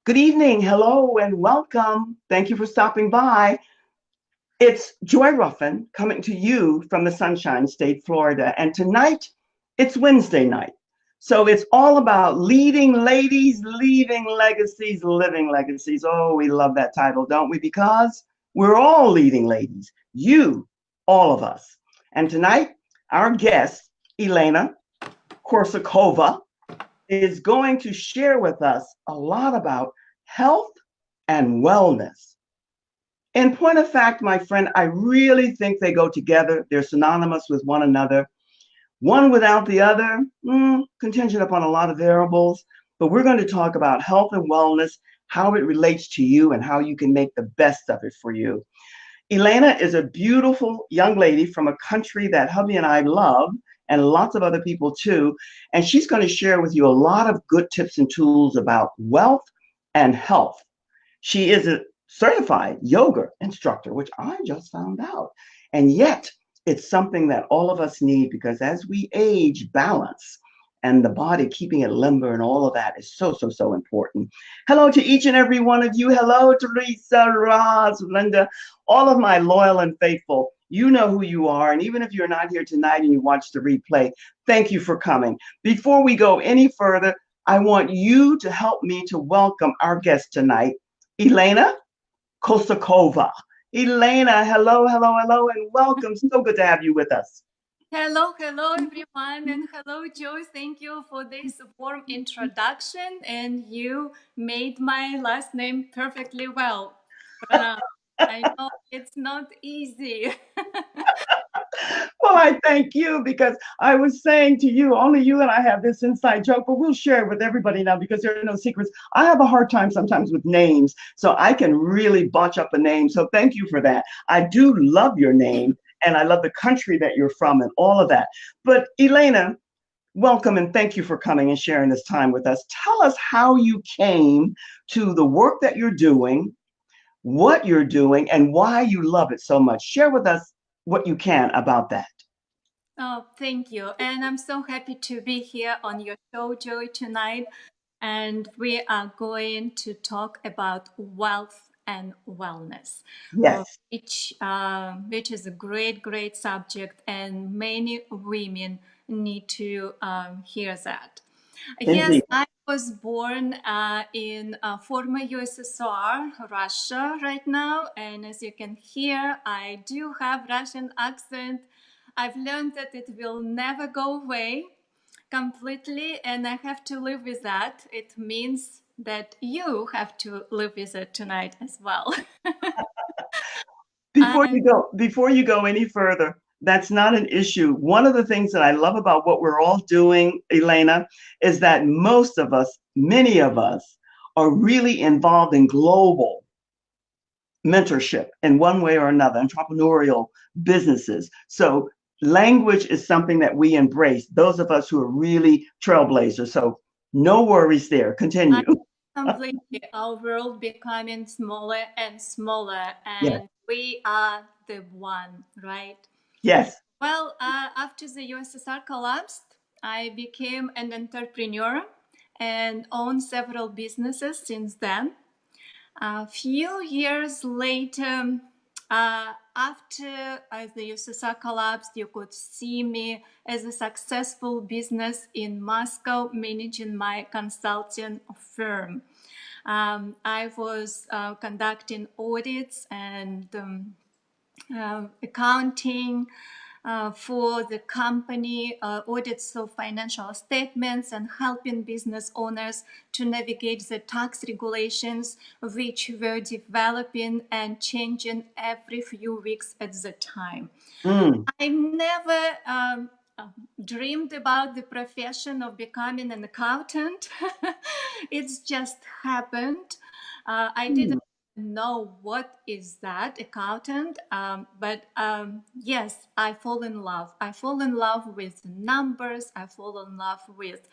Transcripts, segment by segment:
Good evening, hello, and welcome. Thank you for stopping by. It's Joy Ruffin coming to you from the Sunshine State, Florida. And tonight, it's Wednesday night. So it's all about leading ladies, leaving legacies, living legacies. Oh, we love that title, don't we? Because we're all leading ladies. You, all of us. And tonight, our guest, Elena Korsakova, is going to share with us a lot about health and wellness. In point of fact, my friend, I really think they go together. They're synonymous with one another. One without the other, contingent upon a lot of variables. But we're going to talk about health and wellness, how it relates to you, and how you can make the best of it for you. Elena is a beautiful young lady from a country that hubby and I love, and lots of other people too. And she's going to share with you a lot of good tips and tools about wealth and health. She is a certified yoga instructor, which I just found out. And yet, it's something that all of us need because as we age, balance and the body, keeping it limber and all of that is so, so, so important. Hello to each and every one of you. Hello, Teresa, Roz, Linda, all of my loyal and faithful. You know who you are. And even if you're not here tonight and you watch the replay, thank you for coming. Before we go any further, I want you to help me to welcome our guest tonight, Elena Korsakova. Elena, hello, hello, hello, and welcome. So good to have you with us. Hello, everyone, and hello, Joe. Thank you for this warm introduction, and you made my last name perfectly well pronounced. I know it's not easy. Well, I thank you because I was saying to you, only you and I have this inside joke, but we'll share it with everybody now because there are no secrets. I have a hard time sometimes with names, so I can really botch up a name. So thank you for that. I do love your name and I love the country that you're from and all of that. But Elena, welcome and thank you for coming and sharing this time with us. Tell us how you came to the work that you're doing, what you're doing, and why you love it so much. Share with us what you can about that. Oh, thank you. And I'm so happy to be here on your show, Joy, tonight. And we are going to talk about wealth and wellness, Yes, which is a great, great subject, and many women need to hear that. Yes, indeed. I was born in former USSR, Russia, right now, and as you can hear, I do have Russian accent. I've learned that it will never go away completely, and I have to live with that. It means that you have to live with it tonight as well. And Before you go any further, that's not an issue. One of the things that I love about what we're all doing, Elena, is that most of us, many of us, are really involved in global mentorship in one way or another, entrepreneurial businesses. So language is something that we embrace, those of us who are really trailblazers. So no worries there. I Continue. completely, our world becoming smaller and smaller, Yes. and we are the one, right? Yes. Well, after the USSR collapsed, I became an entrepreneur and own several businesses since then. A few years later, after the USSR collapsed, you could see me as a successful business in Moscow managing my consulting firm. I was conducting audits and accounting for the company, audits of financial statements, and helping business owners to navigate the tax regulations which were developing and changing every few weeks at the time. Mm, I never dreamed about the profession of becoming an accountant. It's just happened. I didn't mm. know what is that accountant, but yes, I fall in love. I fall in love with numbers. I fall in love with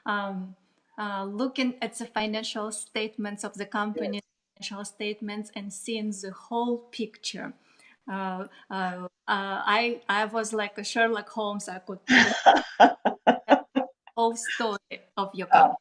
um, looking at the financial statements of the company, financial statements, and seeing the whole picture. I was like a Sherlock Holmes. I could tell the whole story of your company.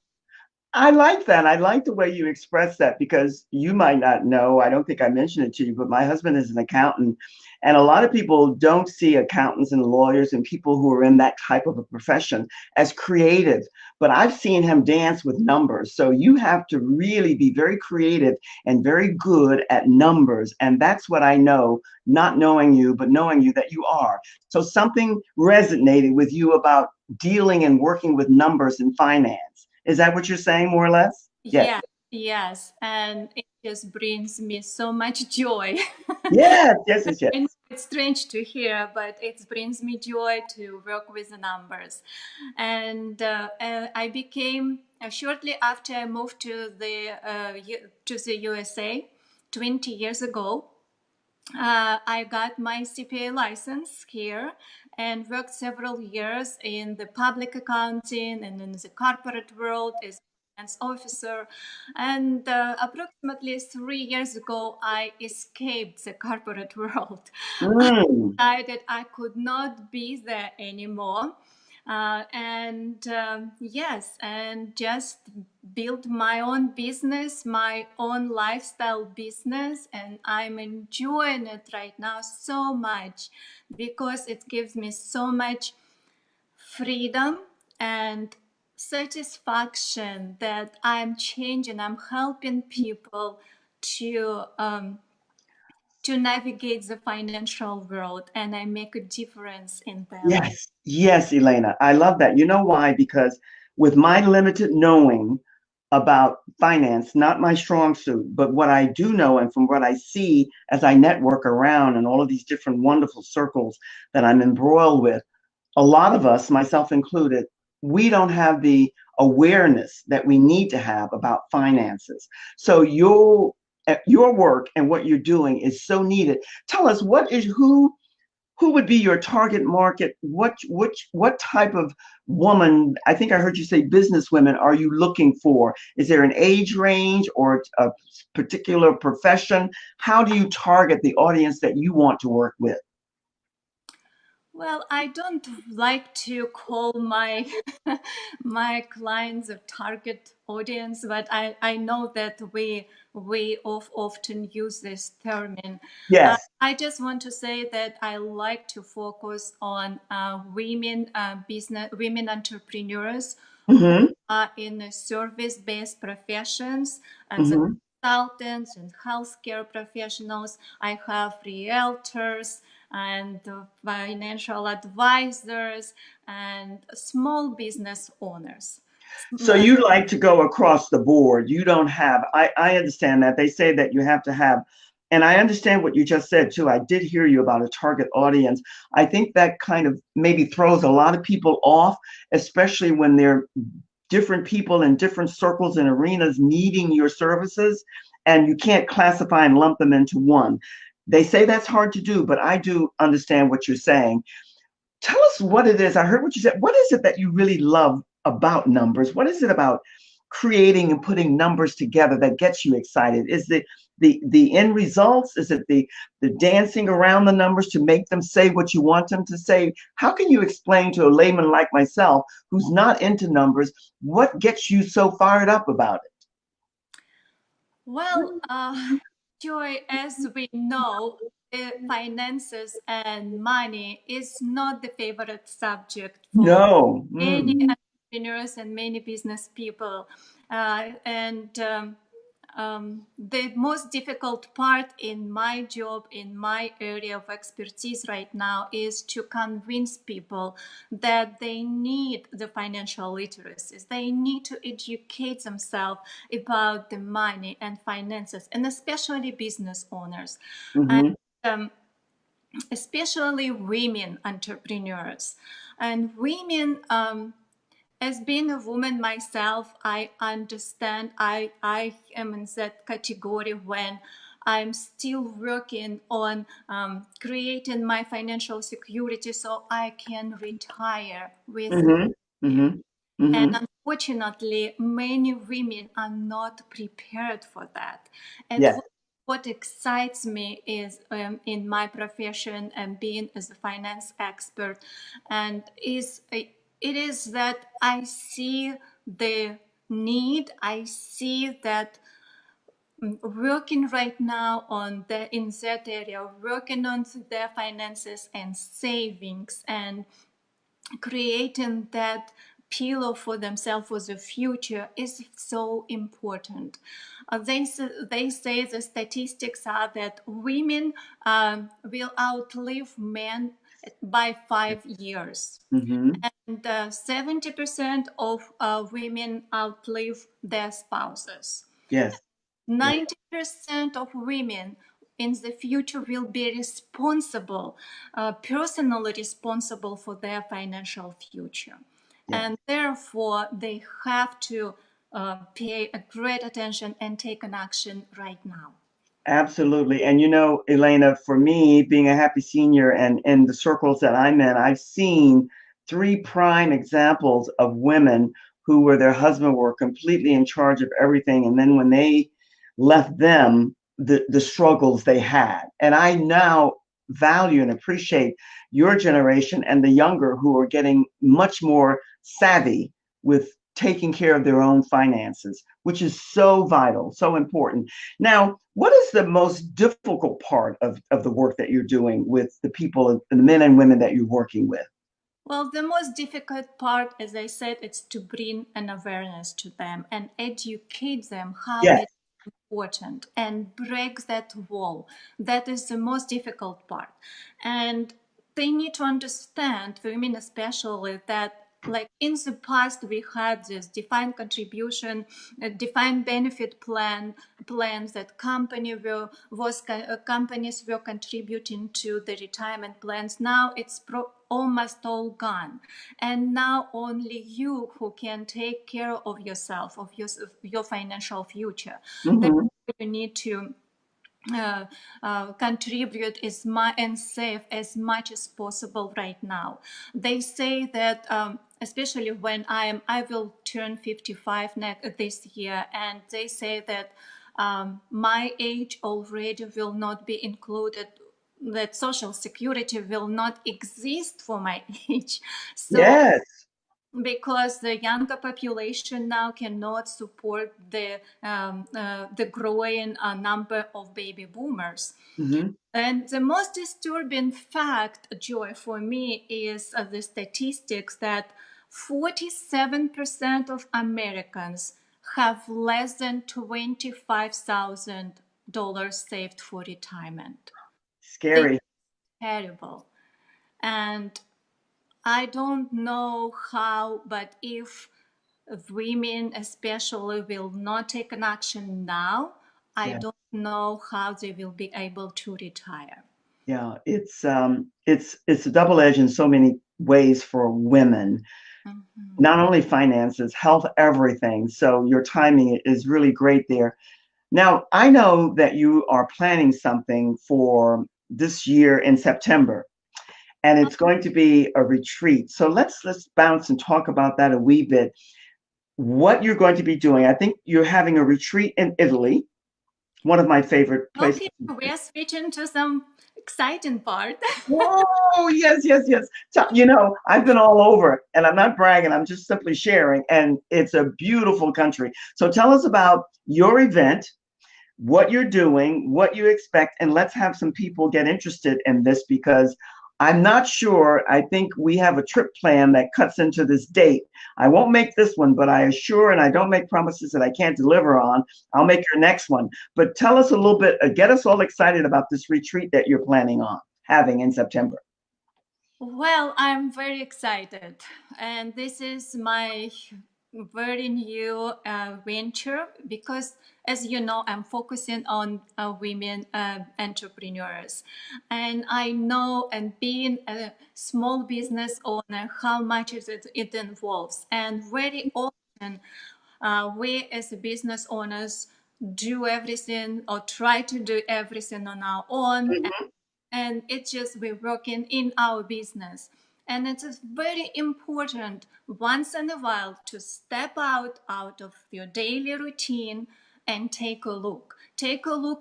I like that. I like the way you express that because you might not know. I don't think I mentioned it to you, but my husband is an accountant. And a lot of people don't see accountants and lawyers and people who are in that type of a profession as creative. But I've seen him dance with numbers. So you have to really be very creative and very good at numbers. And that's what I know, not knowing you, but knowing you that you are. So something resonated with you about dealing and working with numbers in finance. Is that what you're saying, more or less? Yes. Yeah, yes, and it just brings me so much joy. Yes, yes, yes, I know yes. it's strange to hear, but it brings me joy to work with the numbers. And I became shortly after I moved to the USA 20 years ago. I got my CPA license here and worked several years in the public accounting and in the corporate world as a finance officer. And approximately 3 years ago, I escaped the corporate world. Mm, Decided I could not be there anymore. And yes, and just build my own business, my own lifestyle business, and I'm enjoying it right now so much because it gives me so much freedom and satisfaction that I'm changing, I'm helping people to navigate the financial world, and I make a difference in their life. yes, yes, Elena. I love that. You know why? Because with my limited knowing about finance, not my strong suit, but what I do know and from what I see as I network around and all of these different wonderful circles that I'm embroiled with, a lot of us, myself included, we don't have the awareness that we need to have about finances. So your work and what you're doing is so needed. Tell us who would be your target market? What type of woman? I think I heard you say business women. Are you looking for? Is there an age range or a particular profession? How do you target the audience that you want to work with? Well, I don't like to call my my clients a target audience, but I know that we often use this term. Yes. I just want to say that I like to focus on women entrepreneurs who Mm-hmm. are in service-based professions as a Mm-hmm. consultants and healthcare professionals. I have realtors and financial advisors and small business owners. So you like to go across the board. You don't have, I understand that. They say that you have to have, and I understand what you just said too. I did hear you about a target audience. I think that kind of maybe throws a lot of people off, especially when they're different people in different circles and arenas needing your services, and you can't classify and lump them into one. They say that's hard to do, but I do understand what you're saying. Tell us what it is. I heard what you said. What is it that you really love about numbers? What is it about creating and putting numbers together that gets you excited? Is it the end results? Is it the dancing around the numbers to make them say what you want them to say? How can you explain to a layman like myself who's not into numbers what gets you so fired up about Well, Joy, as we know, finances and money is not the favorite subject it? for No. many Mm. entrepreneurs and many business people. And The most difficult part in my job, in my area of expertise right now, is to convince people that they need the financial literacies. They need to educate themselves about the money and finances, and especially business owners. And Hmm. um, especially women entrepreneurs and women as being a woman myself, I understand I am in that category when I'm still working on creating my financial security so I can retire with. Hmm. Hmm. And Hmm. unfortunately, many women are not prepared for that. And Yes. what excites me is in my profession and being as a finance expert, and it is that I see the need. I see that working right now in that area, working on their finances and savings and creating that pillow for themselves for the future is so important. They say the statistics are that women will outlive men by 5 years. Hmm. And 70% of women outlive their spouses. Yes. Yeah. 90% of women in the future will be responsible, personally responsible for their financial future. Yeah. And therefore, they have to pay a great attention and take an action right now. Absolutely. And Elena, for me, being a happy senior and in the circles that I'm in, I've seen three prime examples of women who were their husband were completely in charge of everything. And then when they left them, the struggles they had. And I now value and appreciate your generation and the younger who are getting much more savvy with taking care of their own finances, which is so vital, so important. Now, what is the most difficult part of the work that you're doing with the people, the men and women that you're working with? Well, the most difficult part, as I said, is to bring an awareness to them and educate them how Yes. it is important and break that wall. That is the most difficult part. And they need to understand, women especially, that like in the past we had this defined contribution, defined benefit plans that companies were contributing to the retirement plans. Now it's almost all gone, and now only you who can take care of yourself, of your financial future. Therefore, Hmm. you need to contribute and save as much as possible right now. They say that especially when I will turn 55 this year, and they say that my age already will not be included, that social security will not exist for my age. So Yes. because the younger population now cannot support the growing number of baby boomers. Hmm. And the most disturbing fact, Joy, for me is the statistics that 47% of Americans have less than $25,000 saved for retirement. This is Scary. terrible. And I don't know how, but if women especially will not take an action now, I Yeah. don't know how they will be able to retire. Yeah. It's a double edge in so many ways for women. Mhm. Not only finances, health, everything. So your timing is really great there. Now, I know that you are planning something for this year in September, and it's going to be a retreat. So let's bounce and talk about that a wee bit. What you're going to be doing. I think you're having a retreat in Italy, one of my favorite places. Okay, we are switching to some exciting part. Whoa, yes, yes, yes. So, I've been all over, and I'm not bragging, I'm just simply sharing, and it's a beautiful country. So tell us about your event, what you're doing, what you expect, and let's have some people get interested in this because I'm not sure. I think we have a trip plan that cuts into this date. I won't make this one, but I assure, and I don't make promises that I can't deliver on. I'll make your next one. But tell us a little bit, get us all excited about this retreat that you're planning on having in September. Well, I'm very excited, and this is my very new venture because, as you know, I'm focusing on women entrepreneurs, and I know, and being a small business owner, how much it involves, and very often we as business owners do everything or try to do everything on our own, Mhm. and it's just we're working in our business, and it is very important once in a while to step out of your daily routine and take a look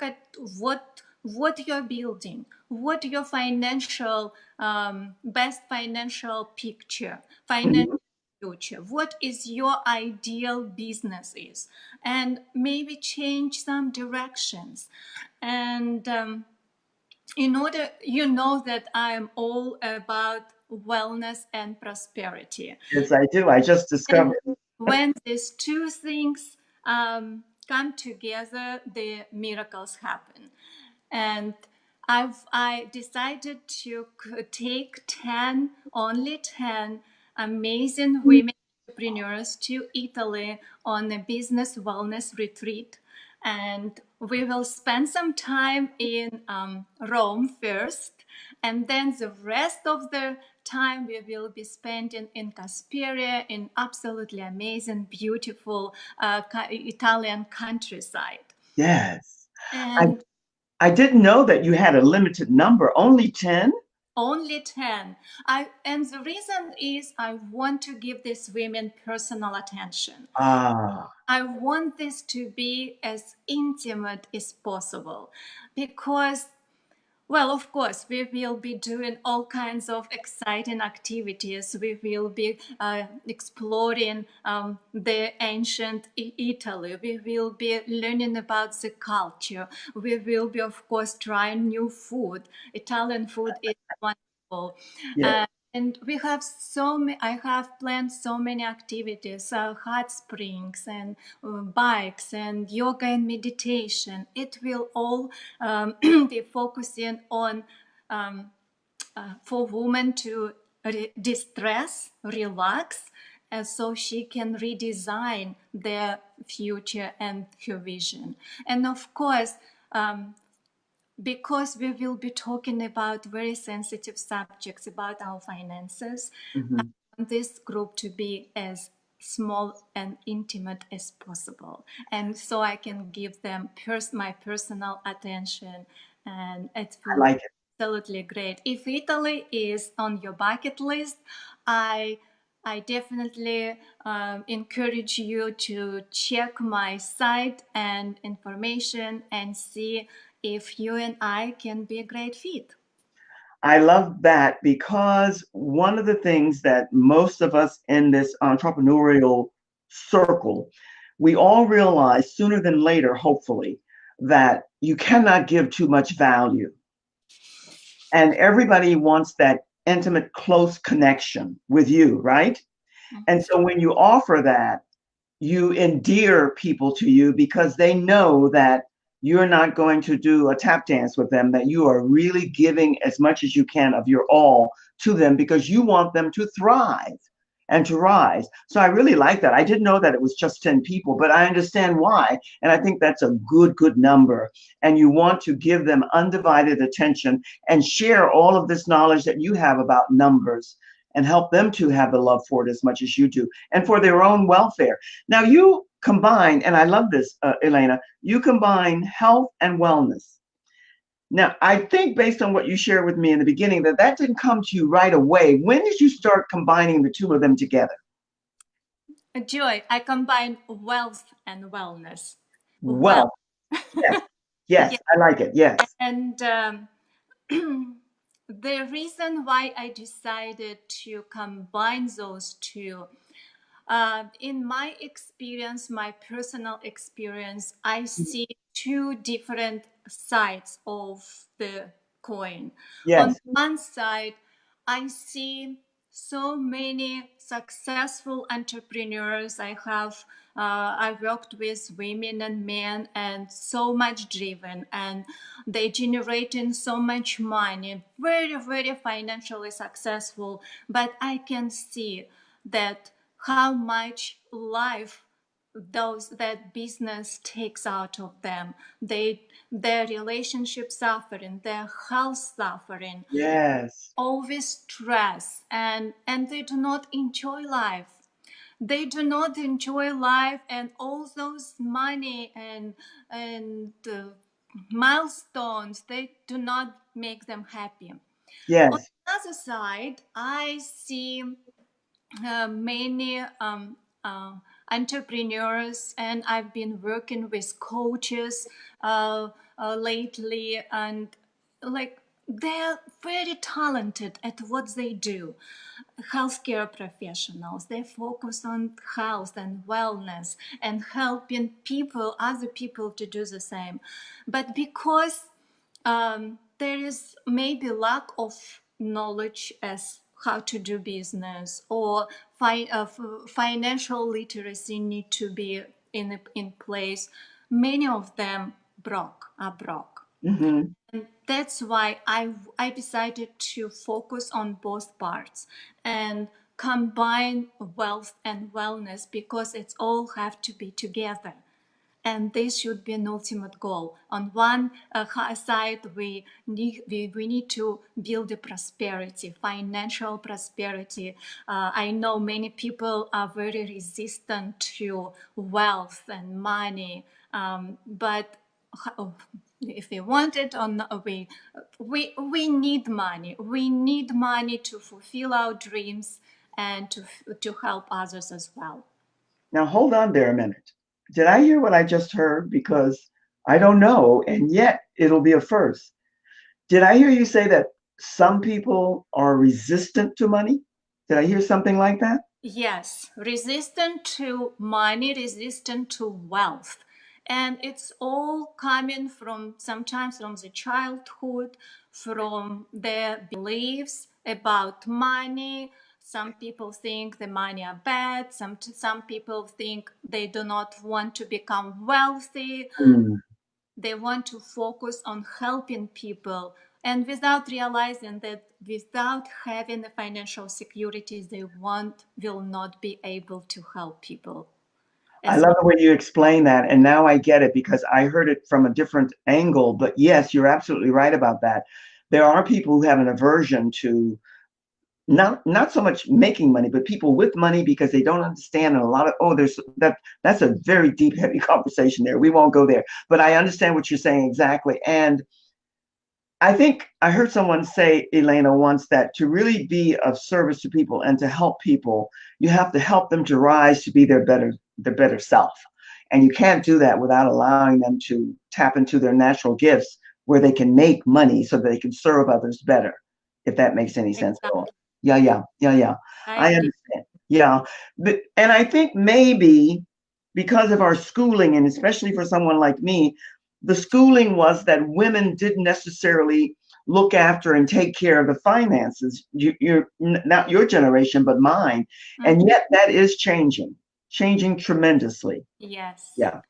at what you're building, what your financial best financial picture financial Mhm. future, what is your ideal business is, and maybe change some directions. And in order, you know that I'm all about wellness and prosperity. Yes, I do. I just And discovered. when these two things come together, the miracles happen. And I decided to take 10, only 10 amazing women entrepreneurs to Italy on a business wellness retreat. And we will spend some time in Rome first, and then the rest of the time we will be spending in Casperia, in absolutely amazing, beautiful Italian countryside. Yes. I, And I didn't know that you had a limited number, only 10. only 10. And the reason is I want to give these women personal attention. Ah, I want this to be as intimate as possible because, well, of course, we will be doing all kinds of exciting activities. We will be exploring the ancient Italy. We will be learning about the culture. We will be, of course, trying new food. Italian food is wonderful. yes. Uh, and we have so many, I have planned so many activities, hot springs and bikes and yoga and meditation. It will all be focusing on for women to distress, relax, so she can redesign their future and her vision. And of course, because we will be talking about very sensitive subjects about our finances, I Mhm. want this group to be as small and intimate as possible. And so I can give them my personal attention, and it I will be like it. absolutely great. If Italy is on your bucket list, I I definitely encourage you to check my site and information and see if you and I can be a great fit. I love that because one of the things that most of us in this entrepreneurial circle, we all realize sooner than later, hopefully, that you cannot give too much value. And everybody wants that intimate, close connection with you, right? And so when you offer that, you endear people to you because they know that you're not going to do a tap dance with them, that you are really giving as much as you can of your all to them because you want them to thrive and to rise. So I really like that. I didn't know that it was just 10 people, but I understand why. And I think that's a good number. And you want to give them undivided attention and share all of this knowledge that you have about numbers and help them to have the love for it as much as you do and for their own welfare. Now, you combine, and I love this, Elena, you combine health and wellness. Now, I think based on what you shared with me in the beginning, that that didn't come to you right away. When did you start combining the two of them together? Joy, I combine wealth and wellness. Wealth. Well, yes, yes, Yes. I like it. Yes. And the reason why I decided to combine those two, in my experience, my personal experience, I see two different sides of the coin. On Yes. one side, I see so many successful entrepreneurs. I worked with women and men, and so much driven, and they generating so much money, very financially successful. But I can see that how much life those that business takes out of them. Their relationship suffering, their health suffering, Yes. always stress, and they do not enjoy life. They do not enjoy life, and all those money and milestones, they do not make them happy. On Yes. the other side, I see many entrepreneurs, and I've been working with coaches lately, and like they're very talented at what they do. Healthcare professionals, they focus on health and wellness and helping people, other people, to do the same. But because there is maybe lack of knowledge as how to do business, or financial literacy need to be in place, many of them are broke. Mm-hmm. And that's why I decided to focus on both parts and combine wealth and wellness, because it's all have to be together. And this should be an ultimate goal. On one side, we need to build a prosperity, financial prosperity. I know many people are very resistant to wealth and money, but if we want it or not, we need money. We need money to fulfill our dreams and to help others as well. Now hold on there a minute. Did I hear what I just heard? Because I don't know, and yet it'll be a first. Did I hear you say that some people are resistant to money? Did I hear something like that? Yes, resistant to money, resistant to wealth. And it's all coming from sometimes from the childhood, from their beliefs about money. Some people think the money are bad. Some people think they do not want to become wealthy. Mm. They want to focus on helping people, and without realizing that without having the financial security, they will not be able to help people I as love much. the way you explain that, and now I get it because I heard it from a different angle. But yes, you're absolutely right about that. There are people who have an aversion to not so much making money, but people with money because they don't understand, and a lot of there's that's a very deep, heavy conversation there. We won't go there, but I understand what you're saying exactly. And I think I heard someone say, Elena, once, that to really be of service to people and to help people, you have to help them to rise to be their better self. And you can't do that without allowing them to tap into their natural gifts where they can make money so that they can serve others better, if that makes any sense at all. Exactly. Yeah, yeah, yeah, yeah. I I agree. understand. Yeah. And I think maybe because of our schooling, and especially for someone like me, the schooling was that women didn't necessarily look after and take care of the finances. You're not your generation, but mine. And Mhm. yet that is changing tremendously. Yes. Yeah.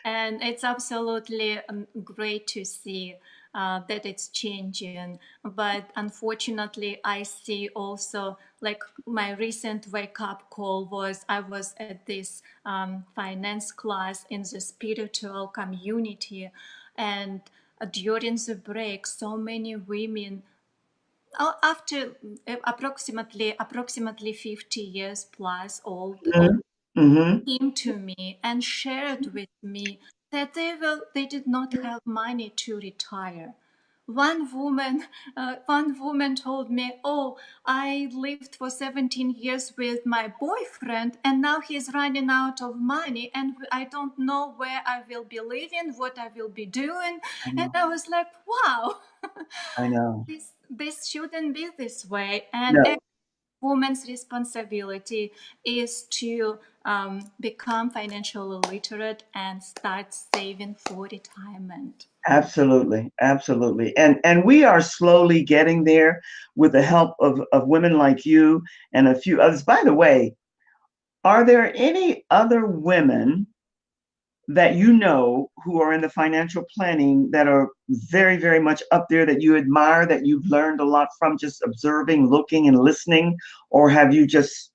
And it's absolutely great to see that it's changing. But unfortunately, I see also, like, my recent wake up call was I was at this finance class in the spiritual community, and during the break, so many women, after approximately 50 years plus old, Mm-hmm. Mm-hmm. came to me and shared with me that they did not have money to retire. One woman told me, "Oh, I lived for 17 years with my boyfriend, and now he's running out of money, and I don't know where I will be living, what I will be doing." I And know. I was like, "Wow, I know. this shouldn't be this way." And No. woman's responsibility is to become financially literate and start saving for retirement. Absolutely, absolutely. And we are slowly getting there with the help of women like you and a few others. By the way, are there any other women that you know who are in the financial planning that are very, very much up there that you admire, that you've learned a lot from just observing, looking, and listening? Or have you just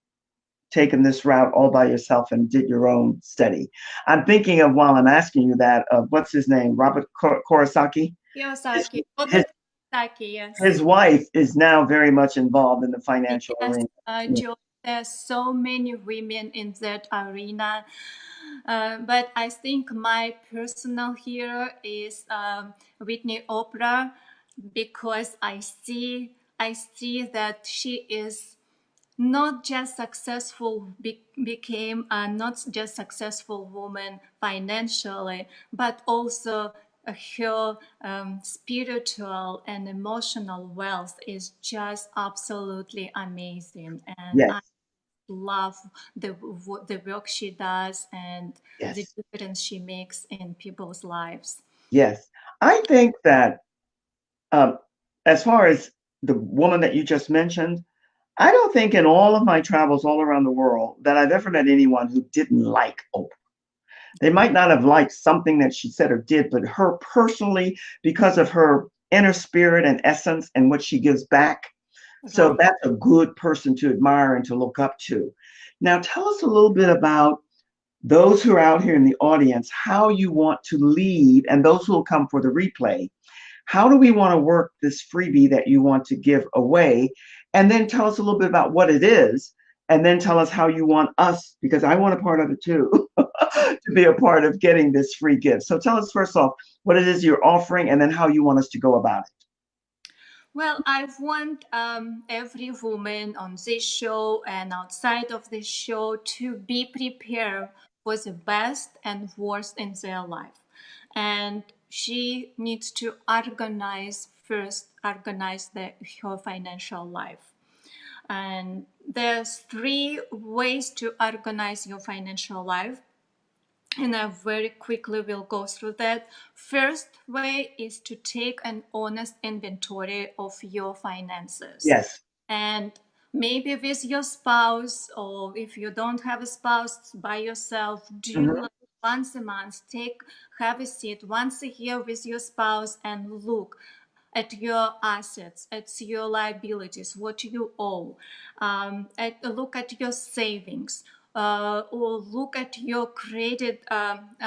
taken this route all by yourself and did your own study? I'm thinking of, while I'm asking you that, what's his name? Robert Korosaki? His, Kiyosaki, his, Robert Kiyosaki, yes. his wife is now very much involved in the financial Yes, arena. Joe, there's so many women in that arena. But I think my personal hero is Whitney Oprah, because I see that she is not just became a not just successful woman financially, but also her spiritual and emotional wealth is just absolutely amazing, and I Yes. love the work she does and the Yes. difference she makes in people's lives. Yes. I think that um, as far as the woman that you just mentioned, I don't think in all of my travels all around the world that I've ever met anyone who didn't like Oprah. They might not have liked something that she said or did, but her personally, because of her inner spirit and essence and what she gives back. So Right. that's a good person to admire and to look up to. Now, tell us a little bit about those who are out here in the audience, how you want to lead, and those who will come for the replay. How do we want to work this freebie that you want to give away? And then tell us a little bit about what it is, and then tell us how you want us, because I want a part of it too, to be a part of getting this free gift. So tell us first off what it is you're offering, and then how you want us to go about it. Well, I want every woman on this show and outside of this show to be prepared for the best and worst in their life. And she needs to organize her financial life. And there's three ways to organize your financial life, and I very quickly will go through that. First way is to take an honest inventory of your finances, Yes. and maybe with your spouse, or if you don't have a spouse, by yourself, do Mhm. like once a month, have a seat once a year with your spouse and look at your assets, at your liabilities, what you owe, look at your savings, or look at your credit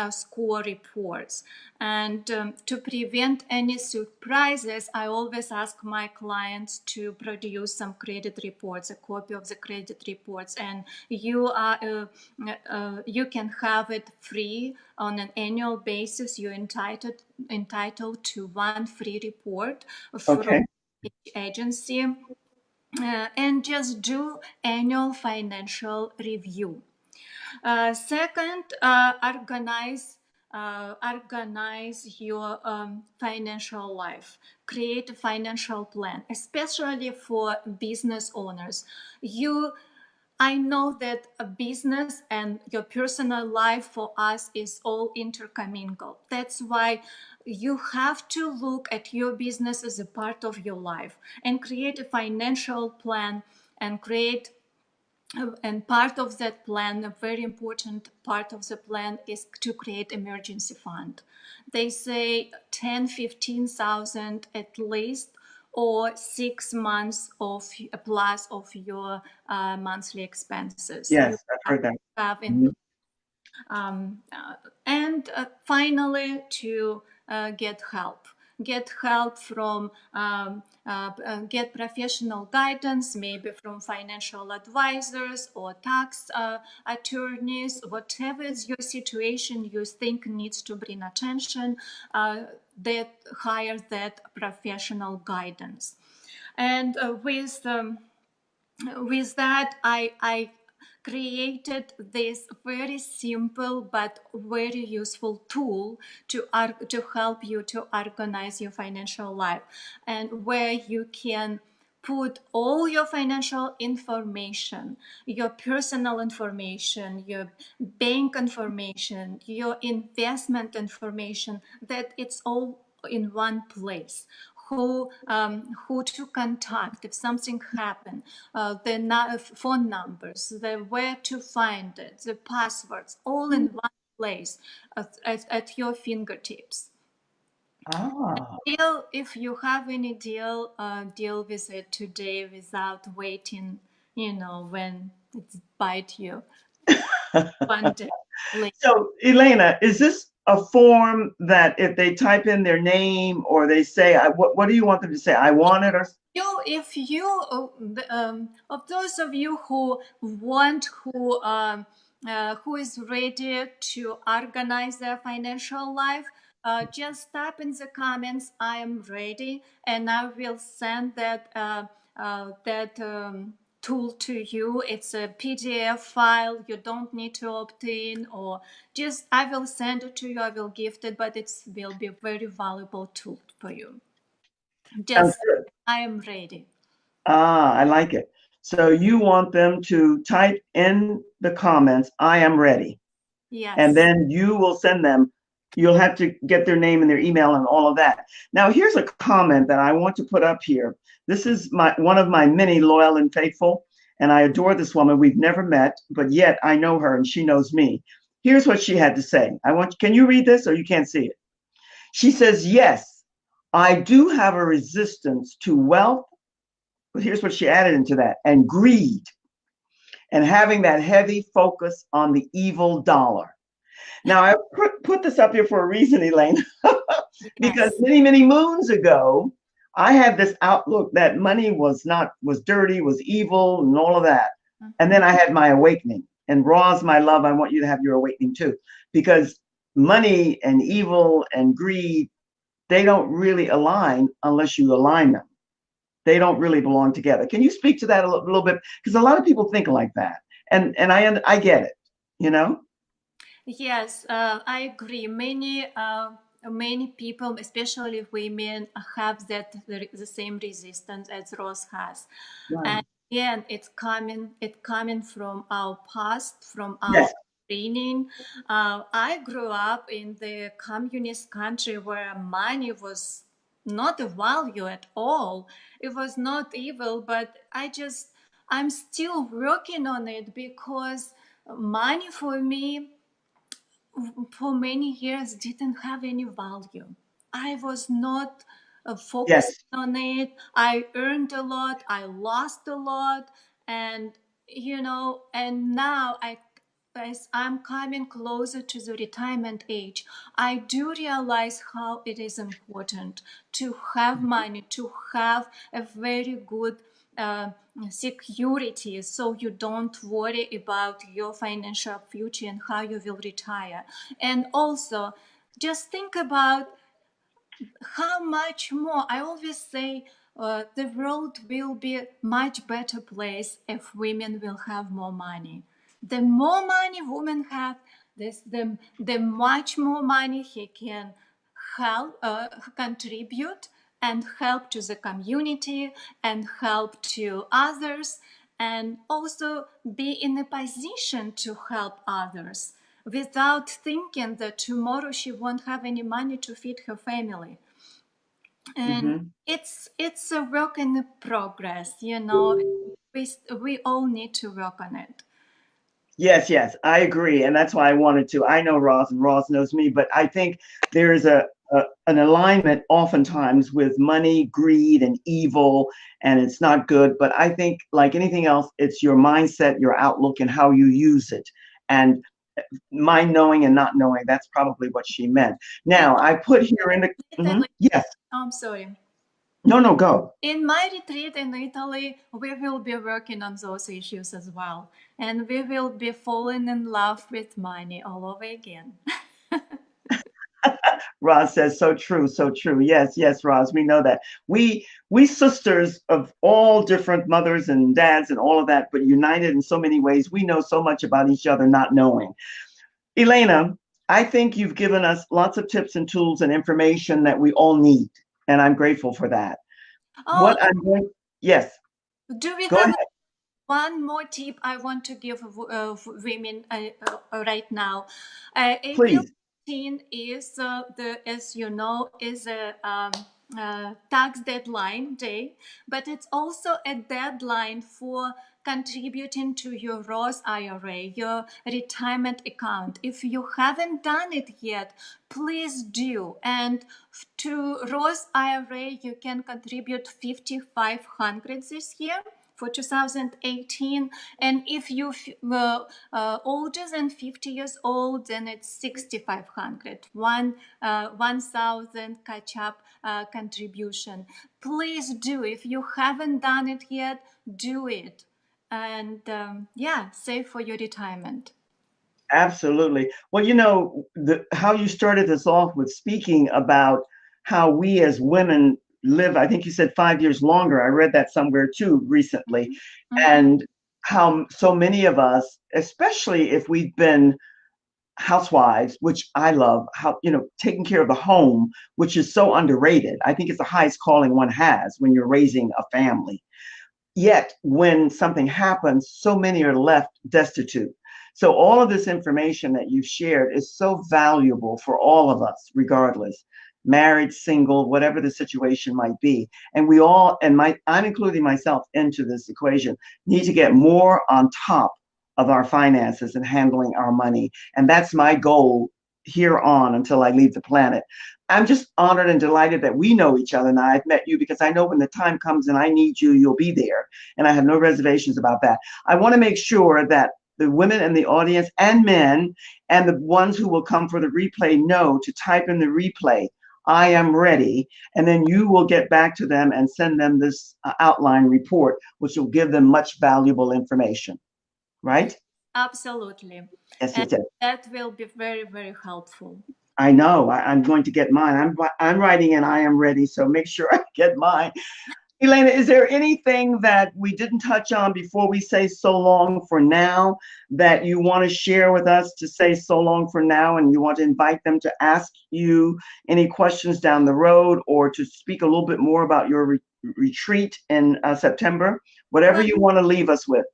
score reports. And to prevent any surprises, I always ask my clients to produce some credit reports, a copy of the credit reports, and you can have it free on an annual basis. You're entitled to one free report from Okay. each agency, and just do annual financial review. Second, organize your financial life. Create a financial plan, especially for business owners. I know that a business and your personal life for us is all intercommingled. That's why you have to look at your business as a part of your life and create a financial plan, and part of that plan, a very important part of the plan, is to create emergency fund. They say 10, 15,000 at least, or 6 months of plus of your monthly expenses you Yes, I've have heard that. to have in. Mhm. And finally, to get help. Get help from, get professional guidance, maybe from financial advisors or tax attorneys, whatever is your situation you think needs to bring attention, that hire that professional guidance. And with that, I created this very simple but very useful tool to help you to organize your financial life, and where you can put all your financial information, your personal information, your bank information, your investment information, that it's all in one place. Who to contact if something happened, the phone numbers, the where to find it, the passwords, all in one place at your fingertips. Ah. Deal, if you have any deal, deal with it today without waiting, when it's bite you one day later. So, Elena, is this a form that if they type in their name or they say, what do you want them to say? I want it or? If you of those of you who want who is ready to organize their financial life, just type in the comments, I am ready, and I will send that tool to you. It's a PDF file. You don't need to opt in, or just I will send it to you. I will gift it, but it will be a very valuable tool for you. Sounds Just good. I am ready. Ah, I like it. So you want them to type in the comments, I am ready. And Yes. then you will send them, you'll have to get their name and their email and all of that. Now, here's a comment that I want to put up here. This is one of my many loyal and faithful, and I adore this woman. We've never met, but yet I know her and she knows me. Here's what she had to say. Can you read this or you can't see it? She says, yes, I do have a resistance to wealth. But here's what she added into that, and greed, and having that heavy focus on the evil dollar. Now, I put this up here for a reason, Elaine, because Yes. many, many moons ago, I had this outlook that money was dirty, was evil, and all of that. And then I had my awakening. And Roz, my love, I want you to have your awakening too, because money and evil and greed, they don't really align unless you align them. They don't really belong together. Can you speak to that a little bit? Because a lot of people think like that, and I get it. You know. Yes, I agree. Many people, especially women, have the same resistance as Rose has, Right. and again, it's coming from our past, from our Yes. training. I grew up in the communist country where money was not a value at all. It was not evil, but I'm still working on it because money for me for many years didn't have any value. I was not focused Yes. on it. I earned a lot, I lost a lot, and and now as I'm coming closer to the retirement age, I do realize how it is important to have money, to have a very good uh, security, so you don't worry about your financial future and how you will retire. And also, just think about how much more. I always say the world will be a much better place if women will have more money. The more money women have, the much more money he can help contribute and help to the community and help to others, and also be in a position to help others without thinking that tomorrow she won't have any money to feed her family. And Mm-hmm. it's a work in progress, we all need to work on it. Yes, yes, I agree, and that's why I wanted to. I know Roz, and Roz knows me, but I think there is an alignment oftentimes with money, greed, and evil, and it's not good. But I think, like anything else, it's your mindset, your outlook, and how you use it. And my knowing and not knowing, that's probably what she meant. And Now, I put here in the, Italy, yes, I'm sorry. no, no, go. In my retreat in Italy, we will be working on those issues as well. And we will be falling in love with money all over again. Roz says, so true, so true. Yes, yes, Roz, we know that. We sisters of all different mothers and dads and all of that, but united in so many ways. We know so much about each other, not knowing. Elena, I think you've given us lots of tips and tools and information that we all need, and I'm grateful for that. Oh, What I'm going, yes, do we go have ahead, one more tip I want to give women right now? April please. 15 is as you know, is a tax deadline day, but it's also a deadline for contributing to your Roth IRA, your retirement account. If you haven't done it yet, please do. And to Roth IRA, you can contribute 5,500 this year for 2018. And if you older than 50 years old, then it's 6,500, 1,000 catch up contribution. Please do. If you haven't done it yet, do it. And yeah, save for your retirement. Absolutely. Well, how you started this off with speaking about how we as women live, I think you said 5 years longer. I read that somewhere too recently. Mhm. And how so many of us, especially if we've been housewives, which I love, how, taking care of the home, which is so underrated. I think it's the highest calling one has when you're raising a family. Yet, when something happens, so many are left destitute. So, all of this information that you've shared is so valuable for all of us, regardless, married, single, whatever the situation might be. And we all, and I'm including myself into this equation, need to get more on top of our finances and handling our money. And that's my goal here on until I leave the planet. I'm just honored and delighted that we know each other now. I've met you because I know when the time comes and I need you, you'll be there. And I have no reservations about that. I want to make sure that the women in the audience and men and the ones who will come for the replay know to type in the replay, I am ready. And then you will get back to them and send them this outline report, which will give them much valuable information. Right? Absolutely. Yes, And yes, yes. that will be very, very helpful. I know. I'm going to get mine. I'm writing and I am ready. So make sure I get mine. Elena, is there anything that we didn't touch on before we say so long for now that you want to share with us to say so long for now, and you want to invite them to ask you any questions down the road or to speak a little bit more about your retreat in September? Whatever Well, you want to leave us with.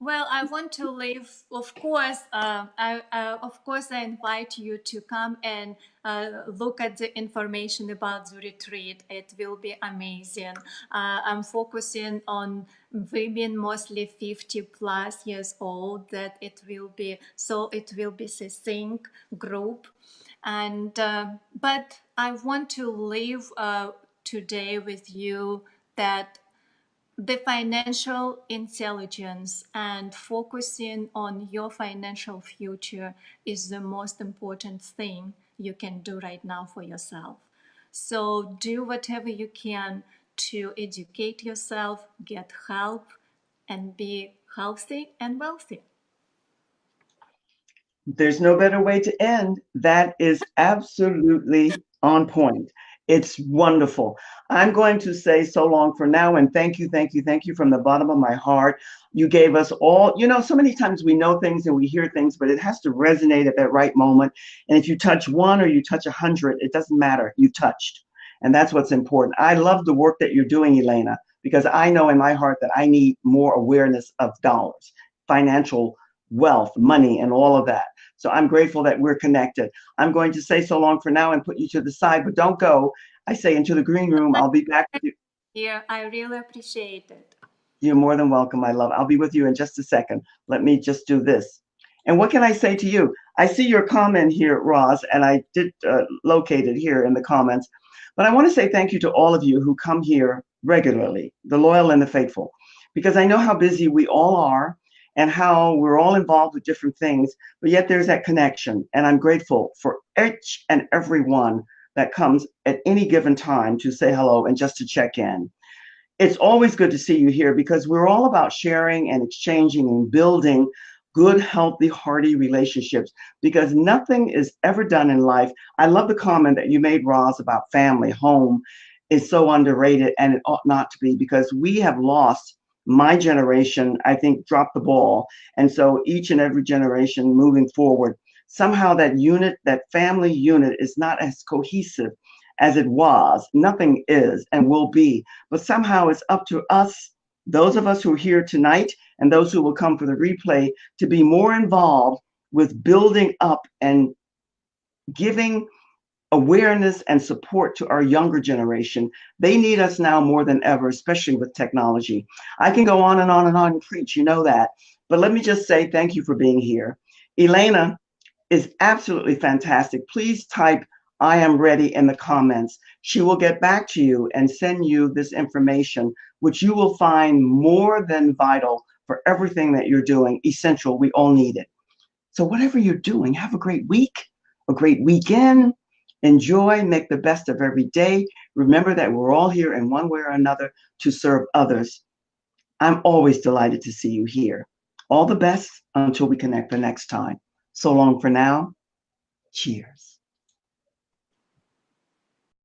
Well, I want to leave. Of course, I invite you to come and look at the information about the retreat. It will be amazing. I'm focusing on women, mostly 50 plus years old. That it will be so. It will be succinct group, and but I want to leave today with you that the financial intelligence and focusing on your financial future is the most important thing you can do right now for yourself. So do whatever you can to educate yourself, get help, and be healthy and wealthy. There's no better way to end. That is absolutely on point. It's wonderful. I'm going to say so long for now and thank you, thank you, thank you from the bottom of my heart. You gave us all, so many times we know things and we hear things, but it has to resonate at that right moment. And if you touch one or you touch 100, it doesn't matter. You touched. And that's what's important. I love the work that you're doing, Elena, because I know in my heart that I need more awareness of dollars, financial wealth, money, and all of that. So I'm grateful that we're connected. I'm going to say so long for now and put you to the side, but don't go. I say into the green room. I'll be back with you. Here, I really appreciate it. You're more than welcome, my love. I'll be with you in just a second. Let me just do this. And what can I say to you? I see your comment here, Roz, and I did locate it here in the comments. But I want to say thank you to all of you who come here regularly, the loyal and the faithful, because I know how busy we all are and how we're all involved with different things, but yet there's that connection. And I'm grateful for each and every one that comes at any given time to say hello and just to check in. It's always good to see you here because we're all about sharing and exchanging and building good, healthy, hearty relationships because nothing is ever done in life. I love the comment that you made, Roz, about family, home is so underrated and it ought not to be because we have lost my generation, I think, dropped the ball. And so each and every generation moving forward, somehow that unit, that family unit is not as cohesive as it was. Nothing is and will be. But somehow it's up to us, those of us who are here tonight and those who will come for the replay, to be more involved with building up and giving awareness and support to our younger generation. They need us now more than ever, especially with technology. I can go on and on and on and preach, you know that. But let me just say thank you for being here. Elena is absolutely fantastic. Please type I am ready in the comments. She will get back to you and send you this information, which you will find more than vital for everything that you're doing. Essential. We all need it. So whatever you're doing, have a great week, a great weekend. Enjoy, make the best of every day. Remember that we're all here in one way or another to serve others. I'm always delighted to see you here. All the best until we connect the next time. So long for now. Cheers.